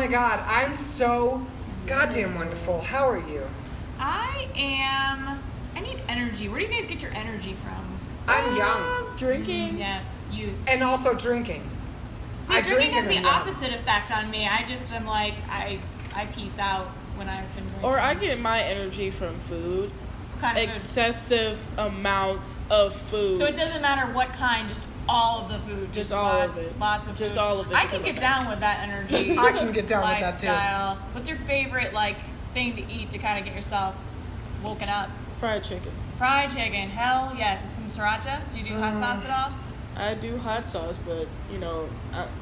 my God, I'm so goddamn wonderful. How are you? I need energy. Where do you guys get your energy from? I'm young. Drinking. Yes, youth. And also drinking. See, drinking has the and I'm young. opposite effect on me. I just am like, I peace out when I've been drinking. Or I get my energy from food. What kind of Excessive amounts of food. So it doesn't matter what kind, just all of the food. Just all of it. Lots of food. Just all of it, I can because get of down with that energy. I can get down with that too. lifestyle. What's your favorite thing to eat to kind of get yourself woken up? Fried chicken. Fried chicken, hell yes. With some sriracha? Do you do hot sauce at all? I do hot sauce, but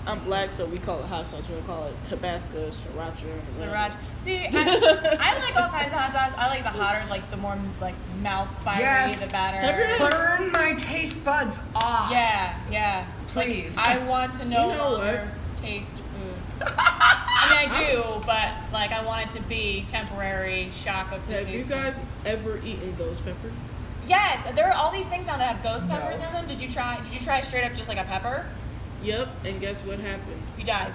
I'm black, so we call it hot sauce. We don't call it Tabasco, sriracha. Sriracha. See, I like all kinds of hot sauce. I like the hotter, the more mouth fiery, Yes. the better. Burn my taste buds off. Yeah. Please. I want to no You know longer taste food. I mean, I do, but I want it to be temporary shock of the Have taste. you guys ever eaten ghost pepper? Yes, there are all these things now that have ghost peppers No. in them. Did you try straight up just like a pepper? Yep, and guess what happened? You died.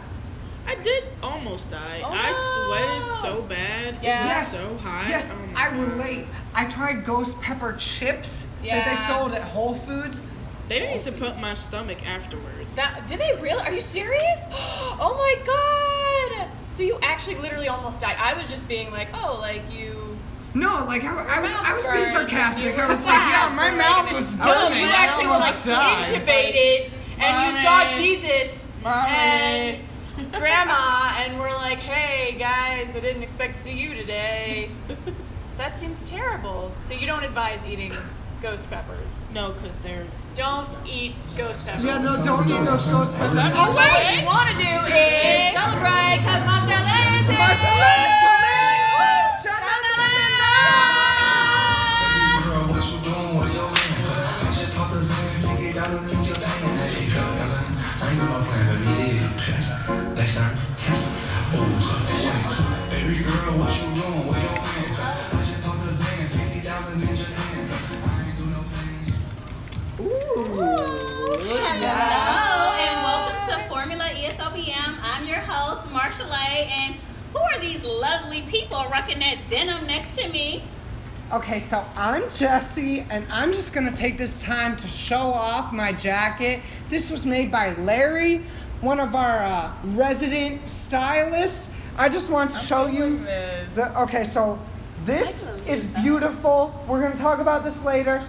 I did almost die. Oh, I no. sweated so bad. Yeah. It was Yes. so hot. Yes, Oh my I God. relate. I tried ghost pepper chips that Yeah. they sold at Whole Foods. They need to put my stomach afterwards. Did they really? Are you serious? Oh my god! So you actually literally almost died. I was just being you. No, I was being burned. sarcastic. You I was were like, sad yeah, my for mouth a was minute. burning. You I actually were almost died. intubated, and you saw Jesus Mommy. and Grandma, and we're like, hey guys, I didn't expect to see you today. That seems terrible. So you don't advise eating ghost peppers. No, because they're Don't eat ghost peppers. Yeah, no, don't eat those ghost peppers. Oh, what you want to do is celebrate because Marchel'e is here. Marchel'e is coming! Shout out to Girl, what you doing with your man? I just popped the Zan, $50 in your bag. Hey, cuz, I ain't do no plan, baby. Next time. Baby girl, what you doing with your man? I just popped the Zan, $50 in your hand. I ain't do no plan. Hello and welcome to Formula Eosbm. I'm your host, Marchel'e, and who are these lovely people rocking that denim next to me? Okay, so I'm Jesse, and I'm just gonna take this time to show off my jacket. This was made by Larry, one of our resident stylists. I just want to show you. Okay, so this is beautiful. We're gonna talk about this later.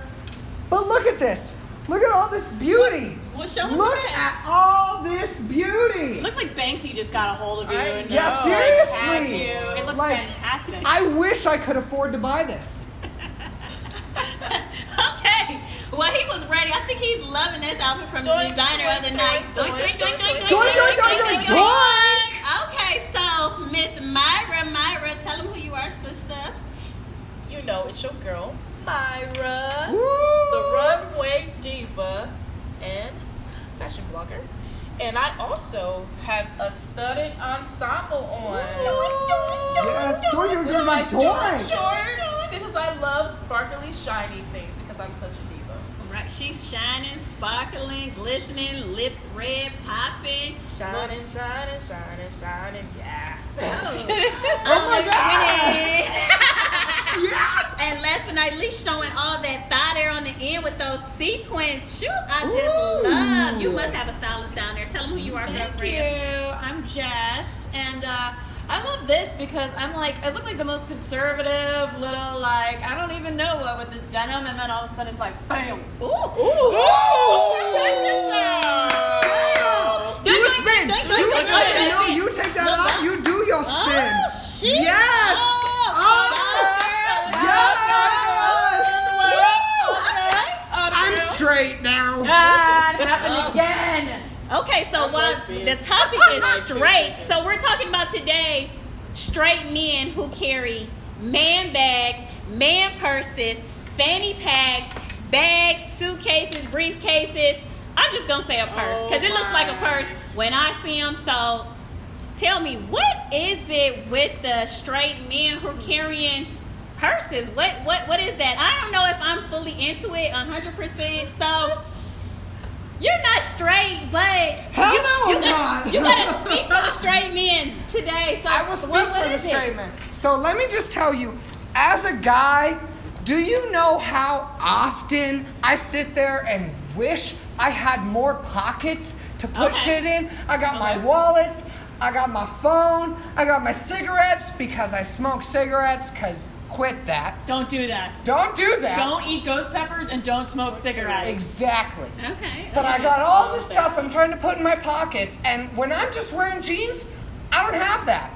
But look at this. Look at all this beauty. Well, show me Look that. at all this beauty. It looks like Banksy just got a hold of you and Yeah, just tagged seriously. you. It looks Like, fantastic. I wish I could afford to buy this. Okay. Well, he was ready. I think he's loving this outfit from the Doink, designer of the doink, night. doink, doink, doink, doink, Doink, doink, doink, doink. Okay, so Miss Myra, tell them who you are, sister. You know, it's your girl, Myra, Woo! the runway diva and fashion blogger. And I also have a studded ensemble on. Yes, doink, With my doink, super doink. shorts because I love sparkly, shiny things because I'm such a diva. Right, she's shining, sparkling, glistening, lips red, popping. Shining, shining, shining, shining, yeah. Oh my God! Yeah! And last but not least, showing all that thigh there on the end with those sequins shoes. I just Ooh. love. You must have a stylist down there. Tell them who you are, Thank girlfriend. you. I'm Jess, and I love this because I look like the most conservative little I don't even know what with this denim, and then all of a sudden it's like bam. Ooh. Ooh! Do a spin! Do a spin! No, you take that off. You do your spin. Oh, shit. Yes! Oh! Yes! I'm straight now. God, it happened again. Okay, so while the topic is straight, so we're talking about today straight men who carry man bags, man purses, fanny packs, bags, suitcases, briefcases. I'm just gonna say a purse because it looks like a purse when I see them. So tell me, what is it with the straight men who are carrying purses? What is that? I don't know if I'm fully into it 100%. So you're not straight, but Hell no, I'm not. You gotta speak for the straight men. today. So I will speak what for the is it? straight man. So let me just tell you, as a guy, do you know how often I sit there and wish I had more pockets to put shit in? I got my wallets, I got my phone, I got my cigarettes because I smoke cigarettes, because quit that. Don't do that. Don't do that. Don't eat ghost peppers and don't smoke cigarettes. Exactly. Okay. But I got all this stuff I'm trying to put in my pockets, and when I'm just wearing jeans, I don't have that.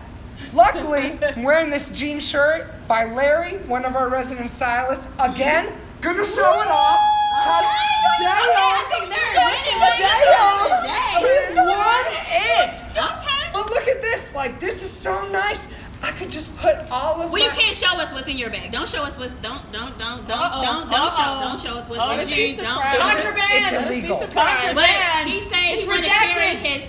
Luckily, I'm wearing this jean shirt by Larry, one of our resident stylists. Again, gonna show it off. He won it. Okay. But look at this. Like, this is so nice. I could just put all of Well, you my... can't show us what's in your bag. Don't show us what's. Don't show us what's Oh, in you'd your be bag. surprised. Don't. Contraband. It's illegal. Contraband. But he said It's he's going to carry redacted. his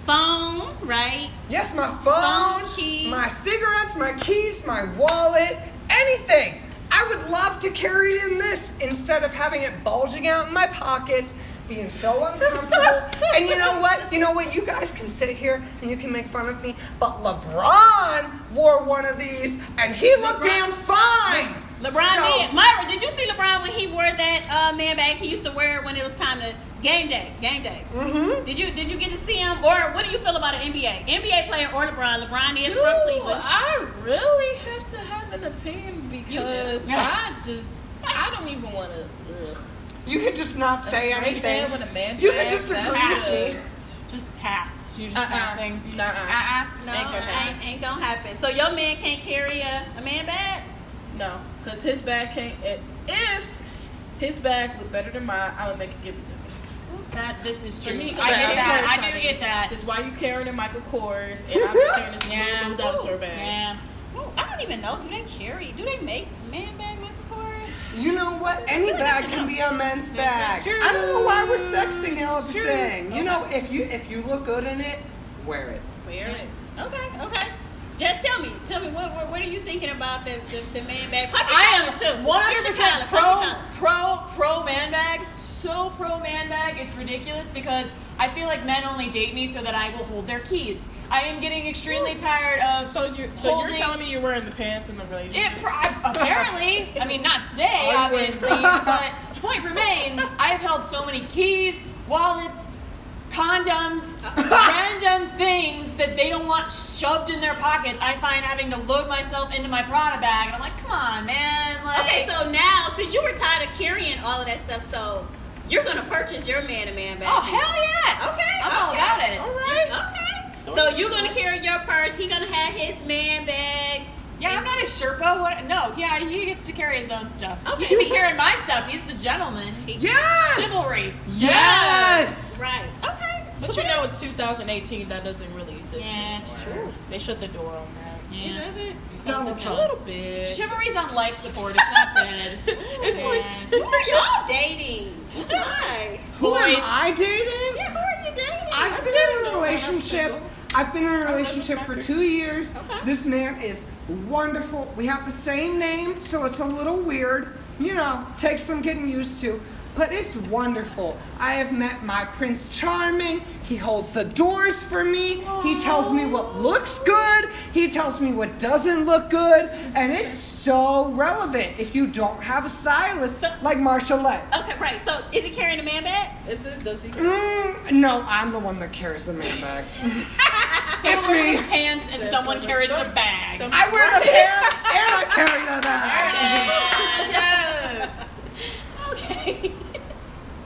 phone, right? Yes, my phone, Key. my cigarettes, my keys, my wallet, anything. I would love to carry it in this instead of having it bulging out in my pockets, being so uncomfortable. And you know what? You know what? You guys can sit here and you can make fun of me, but LeBron wore one of these and he looked damn fine. LeBron did. Myra, did you see LeBron when he wore that man bag he used to wear when it was time to game day? Mm-hmm. Did you get to see him? Or what do you feel about an NBA player or LeBron? LeBron is from Cleveland. I really have to have an opinion because I don't even want to. You could just not say anything. With a man You bag, could just agree that's with me. Just pass. You're just passing. No, ain't gonna happen. So your man can't carry a man bag? No, because his bag can't. If his bag look better than mine, I would make it give it to me. This is true. For me, I get that. I honey, do get that. That's why you carrying a Michael Kors, and I'm just carrying this little dollar store bag. Yeah. Oh, I don't even know. Do they make man bag Michael Kors? You know what? Any bag can be a men's bag. true. I don't know why we're sexing all the true. thing. You know, if you look good in it, wear it. Wear it. Okay. Just tell me what are you thinking about the man bag? I am too. 100% pro man bag. So pro man bag, it's ridiculous because I feel like men only date me so that I will hold their keys. I am getting extremely tired of. So you're telling me you're wearing the pants in the relationship? Apparently, I mean not today, obviously, but the point remains. I have held so many keys, wallets, condoms, random things that they don't want shoved in their pockets. I find having to load myself into my Prada bag, and I'm like, come on, man. Like, Okay, so now since you were tired of carrying all of that stuff, so you're gonna purchase your man a man bag. oh hell yes. Okay, I'm all about it. All right. Okay. So you're gonna carry your purse. He gonna have his man bag. Yeah, I'm not a Sherpa. What? No, yeah, he gets to carry his own stuff. Okay. He should be carrying my stuff. He's the gentleman. Yes! Chivalry. Yes! Right. Okay. But you know, in 2018, that doesn't really exist Yeah, anymore. it's true. They shut the door on that. Yeah. Does it? Donald A Trump. little bit. Chivalry's on life support. It's not dead. It's like Who are y'all dating? Why? Who am Boys. I dating? Yeah, who are you dating? I've been in a relationship. I've been in a relationship for 2 years. Okay. This man is wonderful. We have the same name, so it's a little weird. You know, takes some getting used to. But it's wonderful. I have met my Prince Charming. He holds the doors for me. He tells me what looks good. He tells me what doesn't look good. And it's so relevant if you don't have a stylist like Marchel'e. Okay, right. So is he carrying a man bag? Does he? No, I'm the one that carries the man bag. It's Someone wears me. the pants and someone carries the bag. I wear the pants and I carry the bag. Yes. Okay.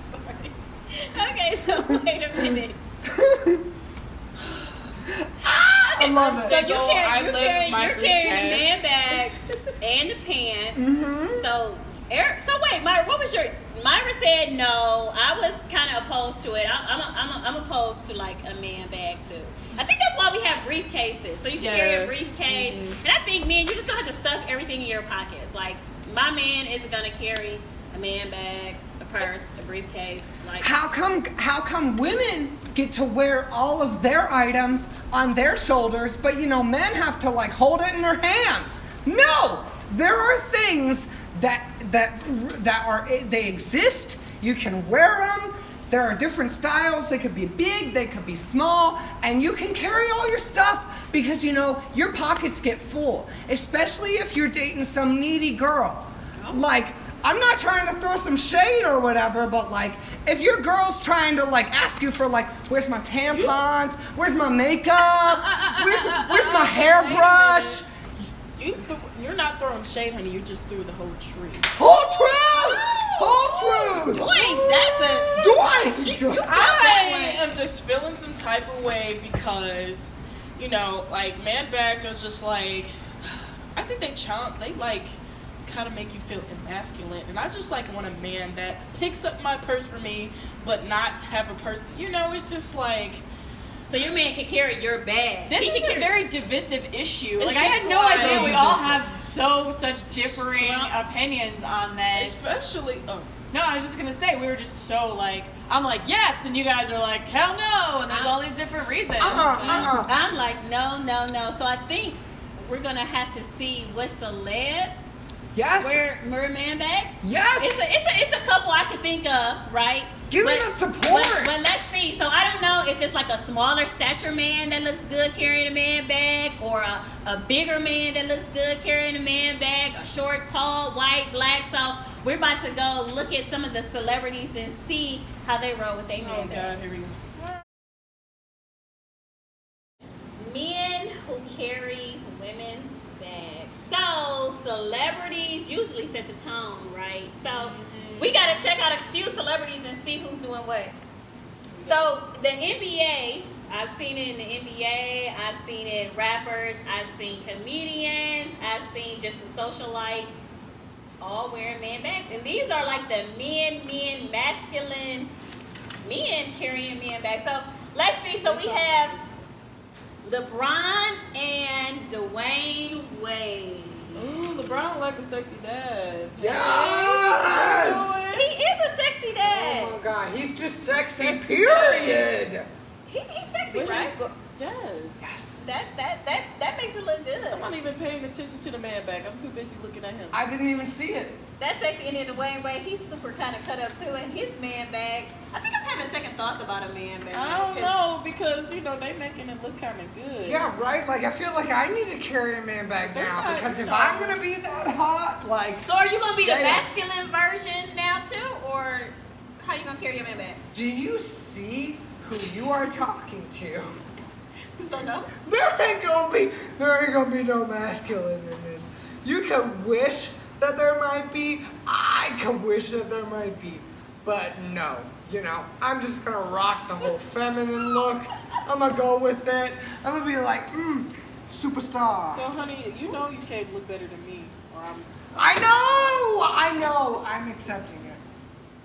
Sorry. Okay, so wait a minute. I love it. So you're I live with carrying my the three man cats. bag and the pants. Mm-hmm. So wait, Myra, what was your? Myra said no. I was kind of opposed to it. I'm opposed to like a man bag too. I think that's why we have briefcases, so you can carry a Yes. briefcase. And I think, man, you're just gonna have to stuff everything in your pockets. Like my man isn't gonna carry a man bag, a purse, a briefcase. Like How come women get to wear all of their items on their shoulders, but men have to like hold it in their hands? No, there are things that are they exist. You can wear them. there are different styles. They could be big, they could be small, and you can carry all your stuff because, you know, your pockets get full, especially if you're dating some needy girl. Like, I'm not trying to throw some shade or whatever, but like, if your girl's trying to like ask you for like, where's my tampons, where's my makeup, where's my hairbrush? You're not throwing shade, honey. You just threw the whole tree. Whole truth! Whole truth! Doink, that's a Doink! You felt I that way. am just feeling some type of way because, you know, like man bags are just like, I think they like kind of make you feel emasculate, and I just like want a man that picks up my purse for me, but not have a person. You know, it's just like. So your man can carry your bag. This is a very divisive issue. It's Like, I just had no so idea we all divisive. have such differing opinions on this. Especially, No, I was just gonna say, we were just so like, I'm like, yes, and you guys are like, hell no, and there's all these different reasons. I'm like, no. So I think we're gonna have to see what celebs Yes. wear man bags. Yes. It's a couple I can think of, right? Give me that support. But let's see. So I don't know if it's like a smaller stature man that looks good carrying a man bag, or a bigger man that looks good carrying a man bag, a short, tall, white, black. So we're about to go look at some of the celebrities and see how they roll with their man oh bag. God, here we go. Men who carry women's bags. So celebrities usually set the tone, right? So we gotta check out a few celebrities and see who's doing what. So the NBA, I've seen it in the NBA, I've seen it in rappers, I've seen comedians, I've seen just the socialites, all wearing man bags. And these are like the masculine men carrying man bags. So let's see. So we have LeBron and Dwayne Wade. Ooh, LeBron like a sexy dad. Yes! He is a sexy dad. Oh my God, he's just sexy, Sexy period. He's sexy, But right? yes. That makes it look good. I'm not even paying attention to the man bag. I'm too busy looking at him. I didn't even see it. That's sexy. And then Dwayne Wade, he's super kind of cut up too. And his man bag, I think I'm having second thoughts about a man bag. I don't know because you know they making it look kind of good. Yeah, right? Like, I feel like I need to carry a man bag They're now not, because you if know. I'm going to be that hot, like, So are you gonna be the Damn. masculine version now too, or how you gonna carry your man bag? do you see who you are talking to? So no. There ain't gonna be no masculine in this. You can wish that there might be. I can wish that there might be, but no. You know, I'm just gonna rock the whole feminine look. I'm gonna go with it. I'm gonna be like, superstar. So honey, you know you can't look better than me, or I'm. I know. I'm accepting it.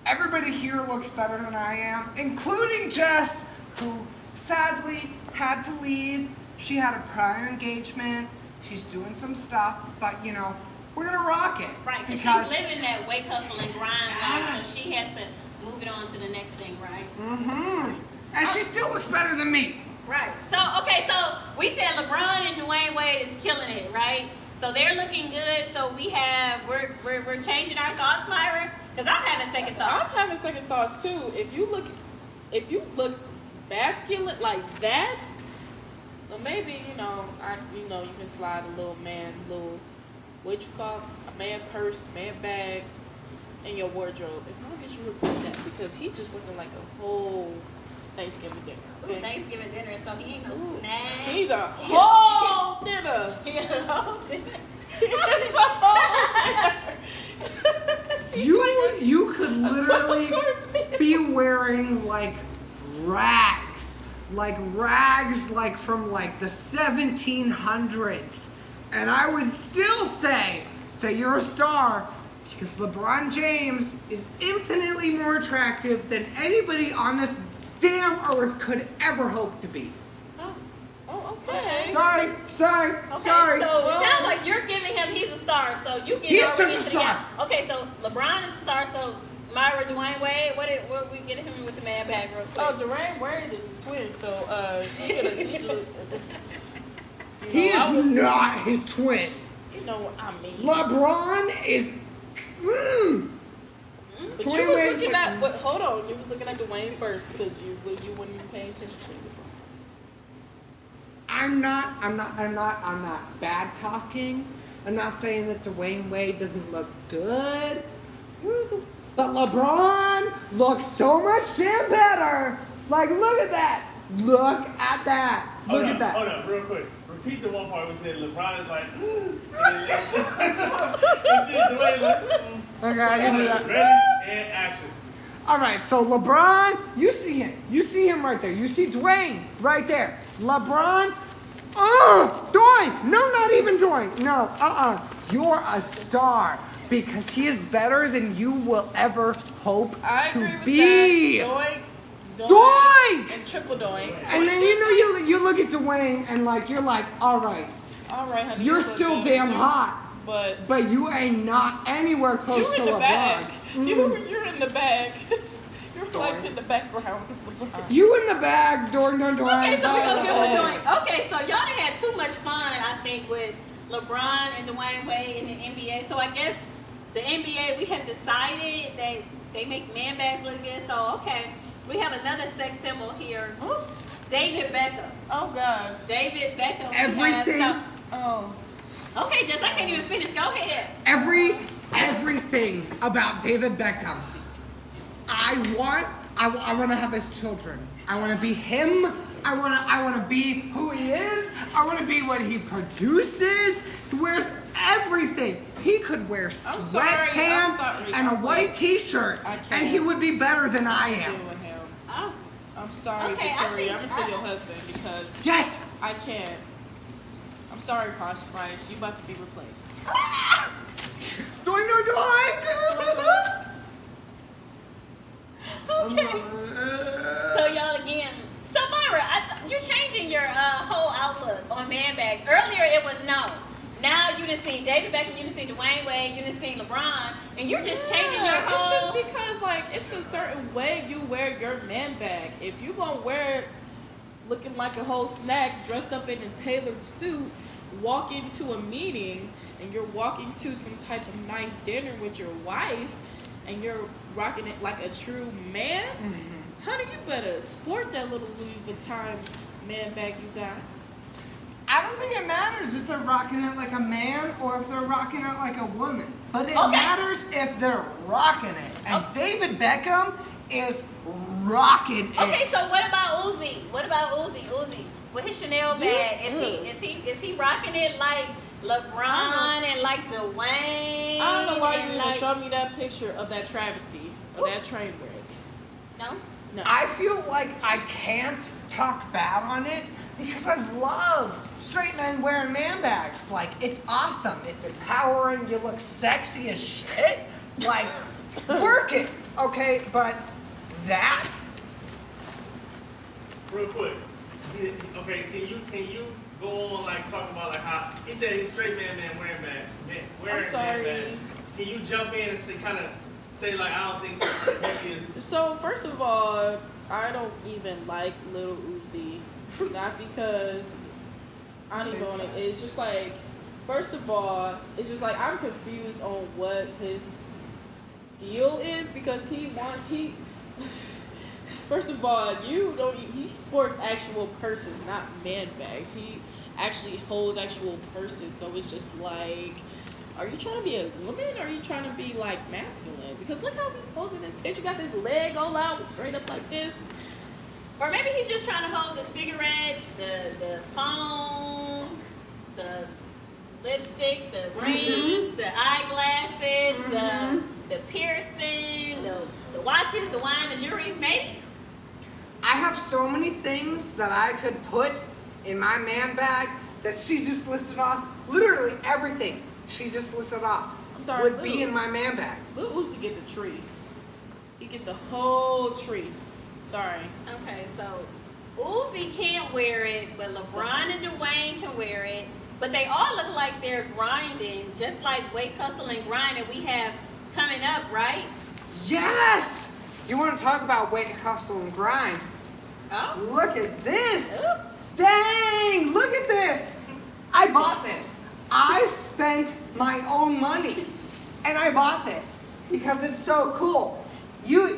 Everybody here looks better than I am, including Jess, who sadly had to leave. She had a prior engagement. She's doing some stuff, but you know, we're gonna rock it. Right, because she's living that wake, hustle, and grind life, so she has to move it on to the next thing, right? And she still looks better than me. Right. So, okay, so we said LeBron and Dwayne Wade is killing it, right? So they're looking good. So we're changing our thoughts, Myra, because I'm having second thoughts. I'm having second thoughts too. If you look masculine like that, well maybe you can slide a little what you call it? A man purse, man bag in your wardrobe. As long as you look like that, because he's just looking like a whole Thanksgiving dinner. Okay? Ooh, Thanksgiving dinner, so he ain't no snack. He's a whole dinner. He a whole dinner. It's a whole dinner. You could literally be wearing like rags like from like the 1700s, and I would still say that you're a star because LeBron James is infinitely more attractive than anybody on this damn earth could ever hope to be. Oh, okay. Sorry. Okay, Sorry. so it sounds like you're giving him, he's a star, so you get He's over such a into the star. guy. Okay, so LeBron is a star, so Myra, Dwayne Wade, what we getting him with the man bag real quick? Oh, Dwayne Wade is his twin, so He is not his twin. You know what I mean. LeBron is. But Dwayne you was Wade's looking like- at, but hold on, you was looking at Dwayne first because you weren't even paying attention to him. I'm not bad talking. I'm not saying that Dwayne Wade doesn't look good. But LeBron looks so much damn better. Like, look at that. Look at that. Look at that. Hold on, real quick. Repeat the one part we said LeBron is like, and then Dwayne like, Okay, I can do that. Ready and action. All right, so LeBron, you see him. You see him right there. You see Dwayne right there. LeBron, Dwayne. No, not even Dwayne. No, You're a star because he is better than you will ever hope I to agree with be. that. Doink! And triple doink. And then you look at Dwayne and like you're like, all right, honey. you're you still look damn good, hot, But you ain't not anywhere close you to in the LeBron. bag. You're in the bag. You're like in the background. You in the bag, doing no doing. Okay, so we're gonna give him a joint. Okay, so y'all done had too much fun, I think, with LeBron and Dwayne Wade in the NBA. So I guess the NBA, we have decided that they make man bags look good. So okay, we have another sex symbol here. David Beckham. Oh God. David Beckham. Everything. Oh. Okay, Jess, I can't even finish. Go ahead. Everything about David Beckham. I want to have his children. I want to be him. I want to be who he is. I want to be what he produces. He wears everything. He could wear sweatpants and a white T-shirt, and he would be better than I am. Oh. I'm sorry, Okay, I Victoria. think- I'm still your husband because Yes. I can't. I'm sorry, Posh Price. You about to be replaced. Doing no doing. Okay. So y'all again. So Myra, you're changing your whole outlook on man bags. Earlier it was no. Now you done seen David Beckham, you done seen Dwayne Wade, you done seen LeBron, and you're just changing your whole. It's just because like it's a certain way you wear your man bag. If you gonna wear it looking like a whole snack, dressed up in a tailored suit, walk into a meeting, and you're walking to some type of nice dinner with your wife, and you're rocking it like a true man, honey, you better sport that little Louis Vuitton man bag you got. I don't think it matters if they're rocking it like a man or if they're rocking it like a woman. But it Okay. matters if they're rocking it. And David Beckham is rocking it. Okay, so what about Uzi? What about Uzi? With his Chanel bag, is he rocking it like LeBron and like Dwayne? I don't know why you and even like, showed me that picture of that travesty, of that train wreck. No? No. I feel like I can't talk bad on it because I love straight men wearing man bags. Like, it's awesome. It's empowering. You look sexy as shit. Like, work it. Okay, but that. Real quick. Okay, can you go on like talk about like how he said he's straight man wearing I'm sorry. man bag. Can you jump in and kind of say like I don't think he is. So first of all, I don't even like Lil Uzi. Not because I don't even want to. It's just like, first of all, it's just like I'm confused on what his deal is because he. First of all, he sports actual purses, not man bags. He actually holds actual purses, so it's just like, are you trying to be a woman or are you trying to be like masculine? Because look how he's posing this picture. Got his leg all out, straight up like this. Or maybe he's just trying to hold the cigarettes, the phone, the lipstick, the rings, the eyeglasses, the piercing, the watches, the wine, the jewelry, maybe. I have so many things that I could put in my man bag that she just listed off. Literally everything she just listed off I'm sorry, would be in my man bag. Lil Uzi get the tree. He get the whole tree. Sorry. Okay, so Uzi can't wear it, but LeBron and Dwayne can wear it. But they all look like they're grinding, just like Weight Hustle and Grind that we have coming up, right? Yes! You want to talk about weight, hustle, and grind? Oh. Look at this! Ooh. Dang! Look at this! I bought this. I spent my own money, and I bought this. because it's so cool. You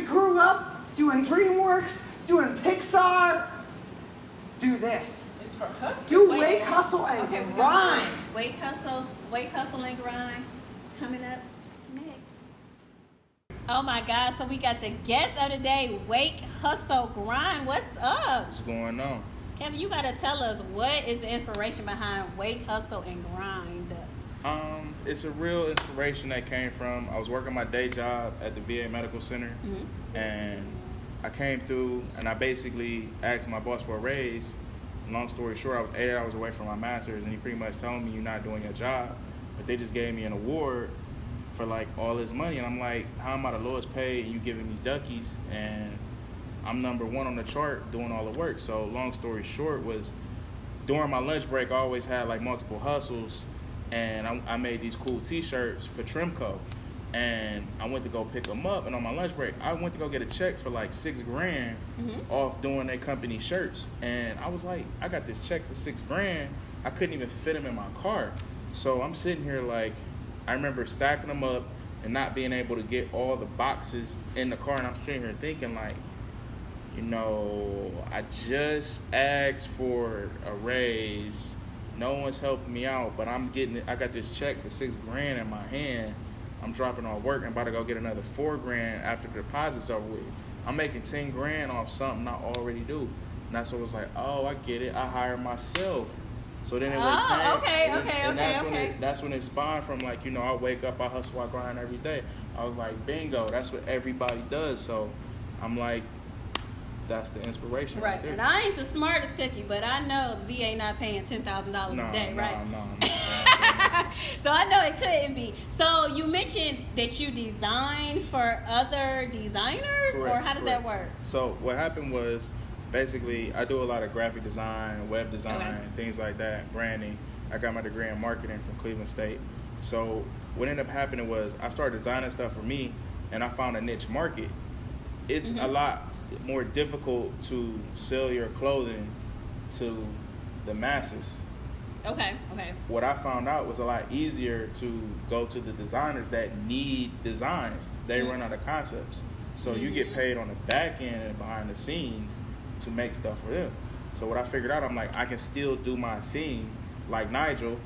grew up doing DreamWorks, doing Pixar. Do this. It's for hustle. Do wake, hustle, and Okay, grind. Wake, hustle, and grind. Coming up next. Oh my God! So we got the guest of the day. Wake, hustle, grind. What's up? What's going on? Kevin, you gotta tell us what is the inspiration behind Wake, Hustle, and Grind? It's a real inspiration that came from, I was working my day job at the VA Medical Center, and I came through and I basically asked my boss for a raise. Long story short, I was 8 hours away from my master's, and he pretty much told me, you're not doing your job, but they just gave me an award for like all this money, and I'm like, how am I the lowest paid and you giving me duckies, and I'm number one on the chart doing all the work. So long story short was, during my lunch break, I always had like multiple hustles, and I made these cool t-shirts for Trimco, and I went to go pick them up, and on my lunch break, I went to go get a check for like $6,000 off doing their company shirts, and I was like, I got this check for $6,000, I couldn't even fit them in my car. So I'm sitting here like, I remember stacking them up and not being able to get all the boxes in the car, and I'm sitting here thinking like, I just asked for a raise. No one's helping me out, but I got this check for $6,000 in my hand. I'm dropping all work. I'm about to go get another $4,000 after the deposit's over with. I'm making $10,000 off something I already do. And that's what it was like, oh, I get it. I hire myself. So then it that's when it spawned from like, I wake up, I hustle, I grind every day. I was like, bingo, that's what everybody does. So I'm like, that's the inspiration. Right. And I ain't the smartest cookie, but I know the VA not paying $10,000 a day, right? No. So I know it couldn't be. So you mentioned that you design for other designers, Correct, or how does that work? So what happened was, basically, I do a lot of graphic design, web design, things like that, branding. I got my degree in marketing from Cleveland State. So what ended up happening was I started designing stuff for me, and I found a niche market. It's a lot more difficult to sell your clothing to the masses. Okay. What I found out was a lot easier to go to the designers that need designs. They run out of concepts. So you get paid on the back end and behind the scenes to make stuff for them. So what I figured out, I'm like, I can still do my thing like Nigel.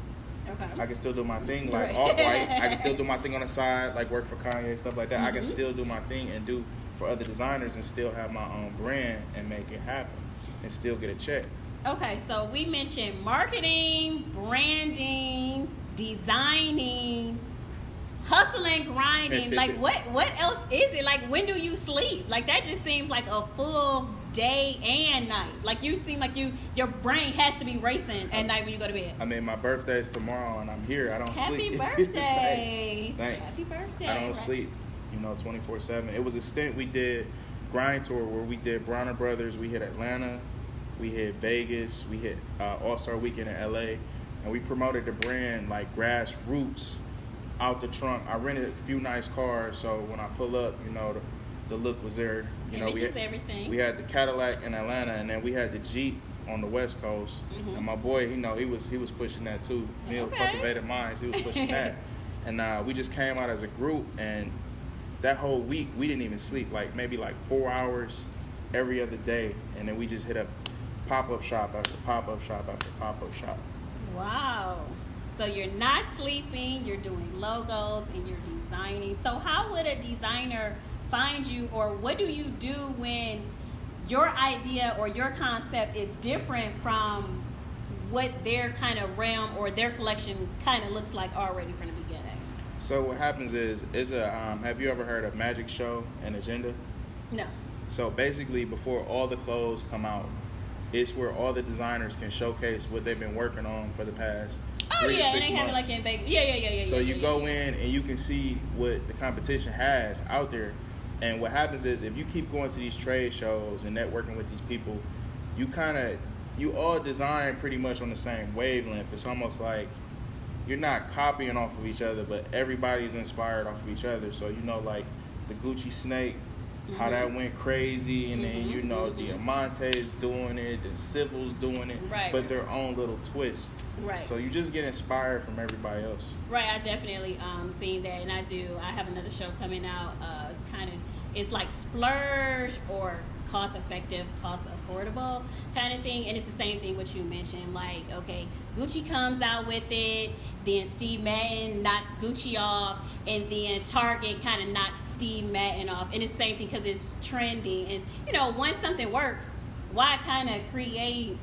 Okay. I can still do my thing like Off-White. I can still do my thing on the side, like work for Kanye, stuff like that. I can still do my thing and do for other designers and still have my own brand and make it happen and still get a check. Okay, so we mentioned marketing, branding, designing, hustling, grinding. Like, what else is it? Like, when do you sleep? Like, that just seems like a full day and night. Like, you seem like your brain has to be racing at night when you go to bed. I mean, my birthday is tomorrow and I'm here. I don't sleep. Happy birthday. Thanks. Happy birthday. I don't sleep, 24/7. It was a stint we did, grind tour, where we did Bronner Brothers. We hit Atlanta. We hit Vegas. We hit All-Star Weekend in LA. And we promoted the brand like grassroots out the trunk. I rented a few nice cars, so when I pull up, the look was there. Everything. We had the Cadillac in Atlanta, and then we had the Jeep on the West Coast. And my boy, he was pushing that too. Cultivated Minds, he was pushing that. And we just came out as a group, and that whole week we didn't even sleep, like maybe like 4 hours every other day, and then we just hit up pop-up shop after pop-up shop after pop-up shop. Wow. So you're not sleeping, you're doing logos, and you're designing. So how would a designer find you, or what do you do when your idea or your concept is different from what their kind of realm or their collection kind of looks like already from the beginning? So what happens is have you ever heard of Magic Show and Agenda? No. So basically, before all the clothes come out, it's where all the designers can showcase what they've been working on for the past 3 to 6 months. And they have it like in Vegas. Yeah. So you go in and you can see what the competition has out there. And what happens is, if you keep going to these trade shows and networking with these people, you all design pretty much on the same wavelength. It's almost like you're not copying off of each other, but everybody's inspired off of each other. So like the Gucci snake how that went crazy, and then you know Diamante's doing it, and Civil's doing it, Right. but their own little twist. Right. So you just get inspired from everybody else. Right, I definitely seen that, and I have another show coming out. It's like splurge or cost effective, cost affordable kind of thing, and it's the same thing what you mentioned. Like, okay, Gucci comes out with it, then Steve Madden knocks Gucci off, and then Target kind of knocks Steve Madden off, and it's the same thing because it's trending. And you know, once something works, why kind of create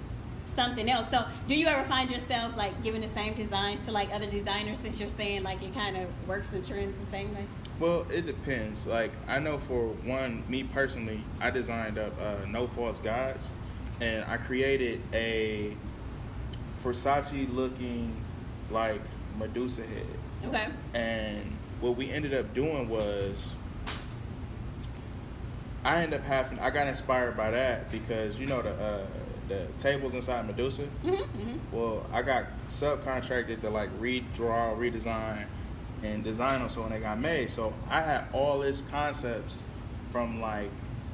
something else? So do you ever find yourself like giving the same designs to like other designers, since you're saying like it kind of works and trends the same way? Well, it depends. Like, I know for one, me personally, I designed up No False Gods, and I created a Versace looking like Medusa head. Okay. And what we ended up doing was I got inspired by that because you know the tables inside Medusa. Well, I got subcontracted to like redraw, redesign, and design them so when they got made. So I had all this concepts from like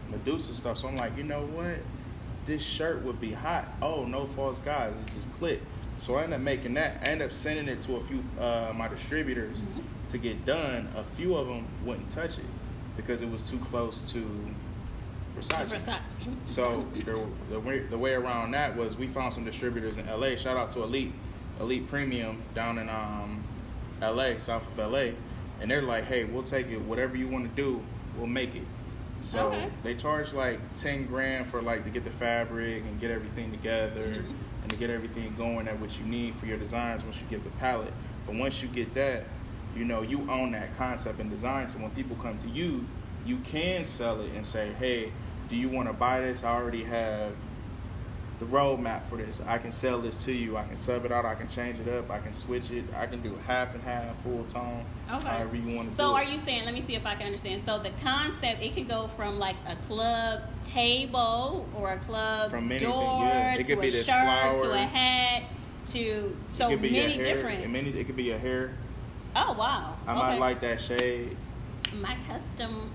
Medusa stuff. So I'm like, you know what? This shirt would be hot. Oh, No False Guys. It just clicked. So I ended up making that. I ended up sending it to a few my distributors to get done. A few of them wouldn't touch it because it was too close to Versace. So the way around that was we found some distributors in LA. Shout out to Elite Premium down in LA, south of LA, and they're like, hey, we'll take it, whatever you want to do, we'll make it. So they charge like 10 grand for like to get the fabric and get everything together and to get everything going at what you need for your designs once you get the palette. But once you get that, you know, you own that concept and design. So when people come to you, you can sell it and say, hey, do you want to buy this? I already have the roadmap for this. I can sell this to you. I can sub it out. I can change it up. I can switch it. I can do half and half, full tone, however you want to do it. So are you saying, let me see if I can understand. So the concept, it could go from like a club table or a club door it could to be a this shirt flower, to a hat to so it could be many a hair, different. It could be a hair. Oh, wow. I might like that shade. My custom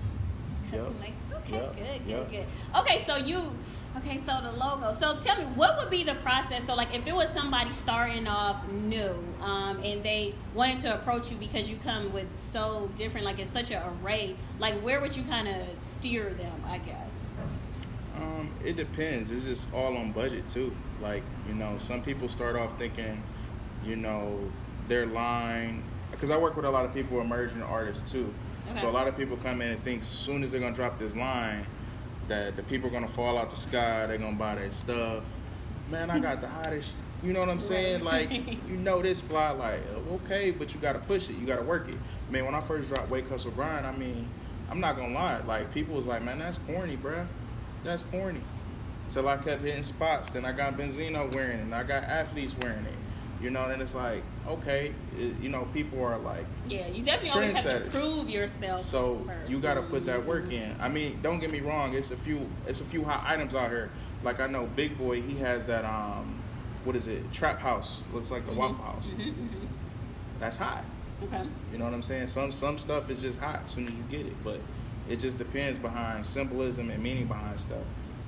lace. Okay, good. Okay, so the logo. So tell me, what would be the process? So like if it was somebody starting off new and they wanted to approach you because you come with so different, like it's such an array, like where would you kind of steer them, I guess? It depends. It's just all on budget too. Like, you know, some people start off thinking, you know, their line, because I work with a lot of people, emerging artists too. Okay. So a lot of people come in and think as soon as they're going to drop this line that the people are going to fall out the sky, they're going to buy their stuff. Man, I got the hottest, you know what I'm saying? Like, you know this fly, like, okay, but you got to push it. You got to work it. I mean, when I first dropped Weight Hustle Grind, I mean, I'm not going to lie. Like, people was like, man, that's corny, bruh. That's corny. Till I kept hitting spots. Then I got Benzino wearing it, and I got athletes wearing it. You know, and it's like, okay, you know, people are like, yeah, you definitely always have to prove yourself. So first. You got to put that work in. I mean, don't get me wrong, it's a few hot items out here. Like I know Big Boy, he has that what is it? Trap House. Looks like the Waffle House. That's hot. Okay. You know what I'm saying? Some stuff is just hot as soon as you get it, but it just depends behind symbolism and meaning behind stuff.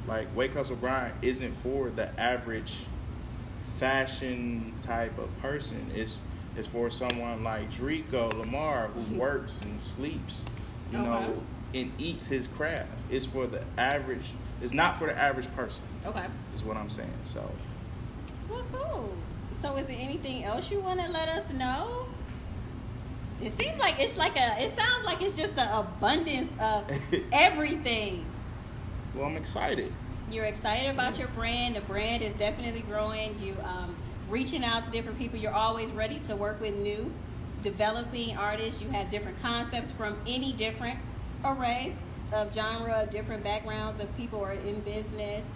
Like Weight Hustle Grind isn't for the average fashion type of person. It's for someone like Drico Lamar who works and sleeps, you know, and eats his craft. It's for the average. It's not for the average person. Okay, is what I'm saying. So. Well, cool. So, is there anything else you want to let us know? It seems like it sounds like it's just the abundance of everything. Well, I'm excited. You're excited about your brand. The brand is definitely growing. You reaching out to different people. You're always ready to work with new, developing artists. You have different concepts from any different array of genre, different backgrounds of people who are in business.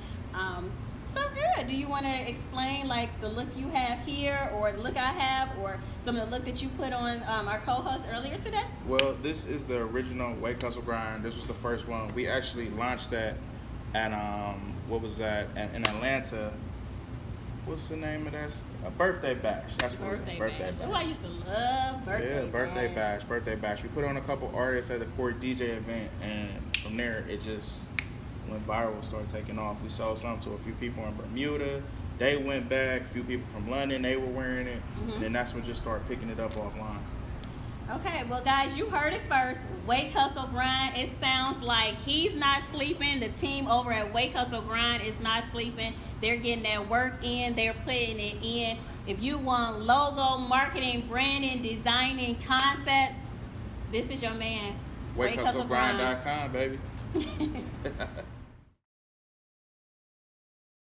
So good. Do you want to explain like the look you have here, or the look I have, or some of the look that you put on our co-host earlier today? Well, this is the original Weight Hustle Grind. This was the first one. We actually launched that at what was that in Atlanta? What's the name of that? A birthday bash. That's what it was. Birthday bash. Oh, I used to love birthday bash. Yeah, birthday bash. We put on a couple artists at the Court DJ event, and from there, it just went viral, started taking off. We sold something to a few people in Bermuda. They went back. A few people from London, they were wearing it. And then that's what just started picking it up offline. Okay, well, guys, you heard it first. Wake Hustle Grind. It sounds like he's not sleeping. The team over at Wake Hustle Grind is not sleeping. They're getting that work in. They're putting it in. If you want logo, marketing, branding, designing, concepts, this is your man. WakeHustleGrind.com, baby.